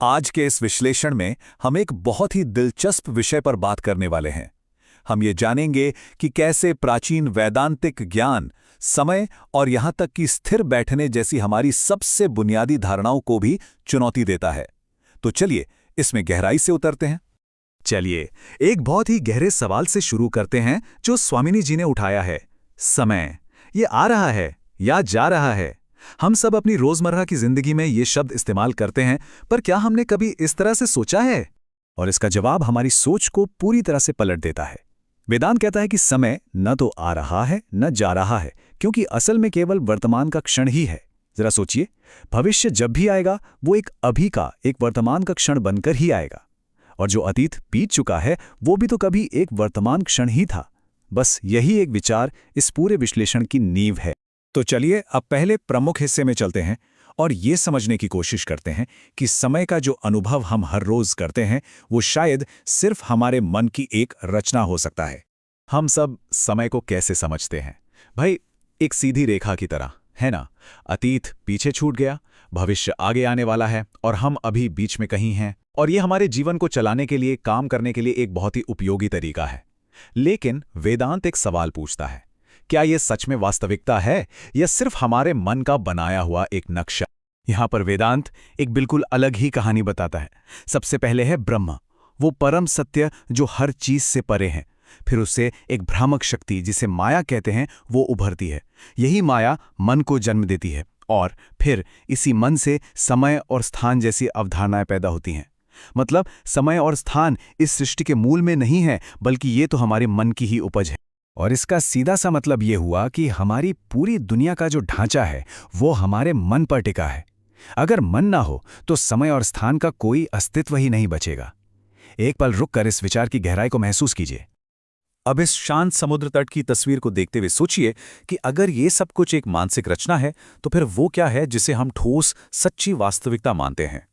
आज के इस विश्लेषण में हम एक बहुत ही दिलचस्प विषय पर बात करने वाले हैं। हम ये जानेंगे कि कैसे प्राचीन वैदांतिक ज्ञान समय और यहां तक कि स्थिर बैठने जैसी हमारी सबसे बुनियादी धारणाओं को भी चुनौती देता है। तो चलिए इसमें गहराई से उतरते हैं। चलिए एक बहुत ही गहरे सवाल से शुरू करते हैं जो स्वामिनी जी ने उठाया है। समय ये आ रहा है या जा रहा है? हम सब अपनी रोजमर्रा की जिंदगी में ये शब्द इस्तेमाल करते हैं, पर क्या हमने कभी इस तरह से सोचा है? और इसका जवाब हमारी सोच को पूरी तरह से पलट देता है। वेदांत कहता है कि समय न तो आ रहा है न जा रहा है, क्योंकि असल में केवल वर्तमान का क्षण ही है। जरा सोचिए, भविष्य जब भी आएगा वो एक अभी का, एक वर्तमान का क्षण बनकर ही आएगा। और जो अतीत बीत चुका है वो भी तो कभी एक वर्तमान क्षण ही था। बस यही एक विचार इस पूरे विश्लेषण की नींव है। तो चलिए अब पहले प्रमुख हिस्से में चलते हैं और ये समझने की कोशिश करते हैं कि समय का जो अनुभव हम हर रोज करते हैं वो शायद सिर्फ हमारे मन की एक रचना हो सकता है। हम सब समय को कैसे समझते हैं? भाई, एक सीधी रेखा की तरह, है ना? अतीत पीछे छूट गया, भविष्य आगे आने वाला है और हम अभी बीच में कहीं हैं। और ये हमारे जीवन को चलाने के लिए, काम करने के लिए एक बहुत ही उपयोगी तरीका है। लेकिन वेदांत एक सवाल पूछता है, क्या यह सच में वास्तविकता है या सिर्फ हमारे मन का बनाया हुआ एक नक्शा? यहां पर वेदांत एक बिल्कुल अलग ही कहानी बताता है। सबसे पहले है ब्रह्म, वो परम सत्य जो हर चीज से परे है। फिर उससे एक भ्रामक शक्ति जिसे माया कहते हैं वो उभरती है। यही माया मन को जन्म देती है और फिर इसी मन से समय और स्थान जैसी अवधारणाएं पैदा होती हैं। मतलब समय और स्थान इस सृष्टि के मूल में नहीं है, बल्कि ये तो हमारे मन की ही उपज है। और इसका सीधा सा मतलब ये हुआ कि हमारी पूरी दुनिया का जो ढांचा है वो हमारे मन पर टिका है। अगर मन ना हो तो समय और स्थान का कोई अस्तित्व ही नहीं बचेगा। एक पल रुककर इस विचार की गहराई को महसूस कीजिए। अब इस शांत समुद्र तट की तस्वीर को देखते हुए सोचिए कि अगर ये सब कुछ एक मानसिक रचना है तो फिर वो क्या है जिसे हम ठोस, सच्ची वास्तविकता मानते हैं?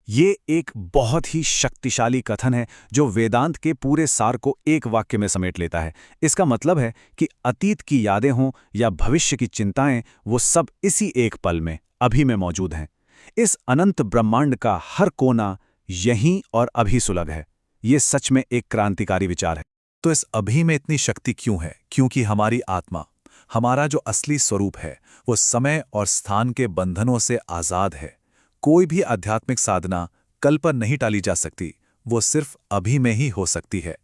ये एक बहुत ही शक्तिशाली कथन है जो वेदांत के पूरे सार को एक वाक्य में समेट लेता है। इसका मतलब है कि अतीत की यादें हों या भविष्य की चिंताएं, वो सब इसी एक पल में, अभी में मौजूद हैं। इस अनंत ब्रह्मांड का हर कोना यहीं और अभी सुलग है। ये सच में एक क्रांतिकारी विचार है। तो इस अभी में इतनी शक्ति क्यों है? क्योंकि हमारी आत्मा, हमारा जो असली स्वरूप है, वो समय और स्थान के बंधनों से आज़ाद है। कोई भी आध्यात्मिक साधना कल पर नहीं टाली जा सकती, वो सिर्फ अभी में ही हो सकती है।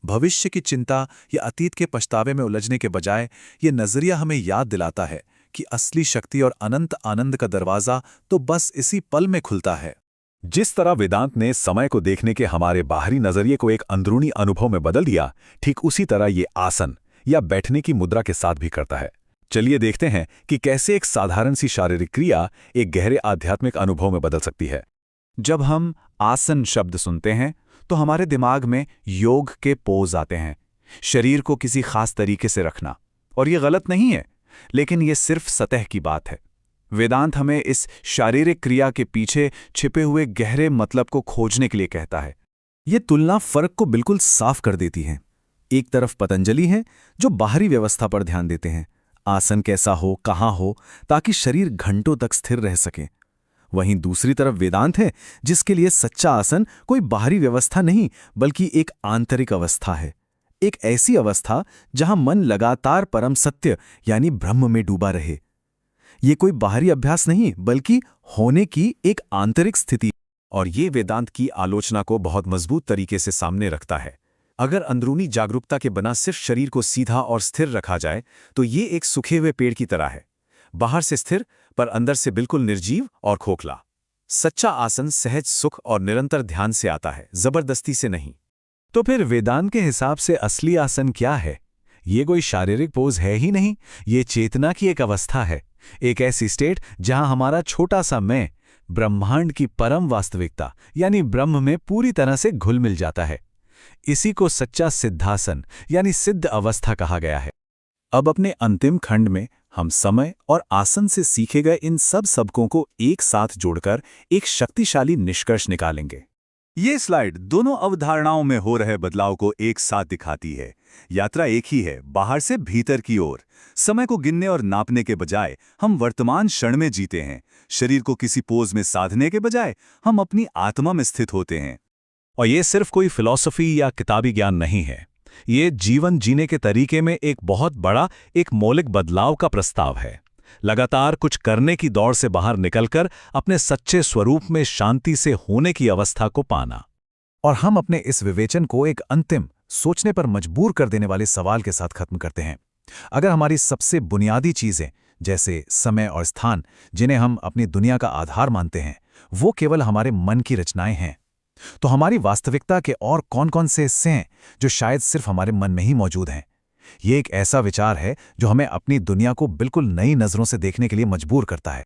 भविष्य की चिंता या अतीत के पछतावे में उलझने के बजाय ये नजरिया हमें याद दिलाता है कि असली शक्ति और अनंत आनंद का दरवाजा तो बस इसी पल में खुलता है। जिस तरह वेदांत ने समय को देखने के हमारे बाहरी नजरिए को एक अंदरूनी अनुभव में बदल दिया, ठीक उसी तरह ये आसन या बैठने की मुद्रा के साथ भी करता है। चलिए देखते हैं कि कैसे एक साधारण सी शारीरिक क्रिया एक गहरे आध्यात्मिक अनुभव में बदल सकती है। जब हम आसन शब्द सुनते हैं तो हमारे दिमाग में योग के पोज आते हैं, शरीर को किसी खास तरीके से रखना। और ये गलत नहीं है, लेकिन ये सिर्फ सतह की बात है। वेदांत हमें इस शारीरिक क्रिया के पीछे छिपे हुए गहरे मतलब को खोजने के लिए कहता है। ये तुलना फर्क को बिल्कुल साफ कर देती है। एक तरफ पतंजलि है जो बाहरी व्यवस्था पर ध्यान देते हैं, आसन कैसा हो, कहाँ हो, ताकि शरीर घंटों तक स्थिर रह सके। वहीं दूसरी तरफ वेदांत है जिसके लिए सच्चा आसन कोई बाहरी व्यवस्था नहीं, बल्कि एक आंतरिक अवस्था है। एक ऐसी अवस्था जहां मन लगातार परम सत्य यानी ब्रह्म में डूबा रहे। ये कोई बाहरी अभ्यास नहीं, बल्कि होने की एक आंतरिक स्थिति। और ये वेदांत की आलोचना को बहुत मजबूत तरीके से सामने रखता है। अगर अंदरूनी जागरूकता के बिना सिर्फ शरीर को सीधा और स्थिर रखा जाए तो ये एक सूखे हुए पेड़ की तरह है, बाहर से स्थिर पर अंदर से बिल्कुल निर्जीव और खोखला। सच्चा आसन सहज सुख और निरंतर ध्यान से आता है, जबरदस्ती से नहीं। तो फिर वेदांत के हिसाब से असली आसन क्या है? ये कोई शारीरिक पोज है ही नहीं, ये चेतना की एक अवस्था है, एक ऐसी स्टेट जहां हमारा छोटा सा मैं ब्रह्मांड की परम वास्तविकता यानी ब्रह्म में पूरी तरह से घुल मिल जाता है। इसी को सच्चा सिद्धासन यानी सिद्ध अवस्था कहा गया है। अब अपने अंतिम खंड में हम समय और आसन से सीखे गए इन सब सबकों को एक साथ जोड़कर एक शक्तिशाली निष्कर्ष निकालेंगे। ये स्लाइड दोनों अवधारणाओं में हो रहे बदलाव को एक साथ दिखाती है। यात्रा एक ही है, बाहर से भीतर की ओर। समय को गिनने और नापने के बजाय हम वर्तमान क्षण में जीते हैं। शरीर को किसी पोज में साधने के बजाय हम अपनी आत्मा में स्थित होते हैं। और ये सिर्फ कोई फिलॉसफी या किताबी ज्ञान नहीं है। ये जीवन जीने के तरीके में एक बहुत बड़ा, एक मौलिक बदलाव का प्रस्ताव है। लगातार कुछ करने की दौड़ से बाहर निकलकर अपने सच्चे स्वरूप में शांति से होने की अवस्था को पाना। और हम अपने इस विवेचन को एक अंतिम, सोचने पर मजबूर कर देने वाले सवाल के साथ खत्म करते हैं। अगर हमारी सबसे बुनियादी चीजें, जैसे समय और स्थान, जिन्हें हम अपनी दुनिया का आधार मानते हैं, वो केवल हमारे मन की रचनाएं हैं, तो हमारी वास्तविकता के और कौन-कौन से हिस्से हैं जो शायद सिर्फ हमारे मन में ही मौजूद हैं? ये एक ऐसा विचार है जो हमें अपनी दुनिया को बिल्कुल नई नज़रों से देखने के लिए मजबूर करता है।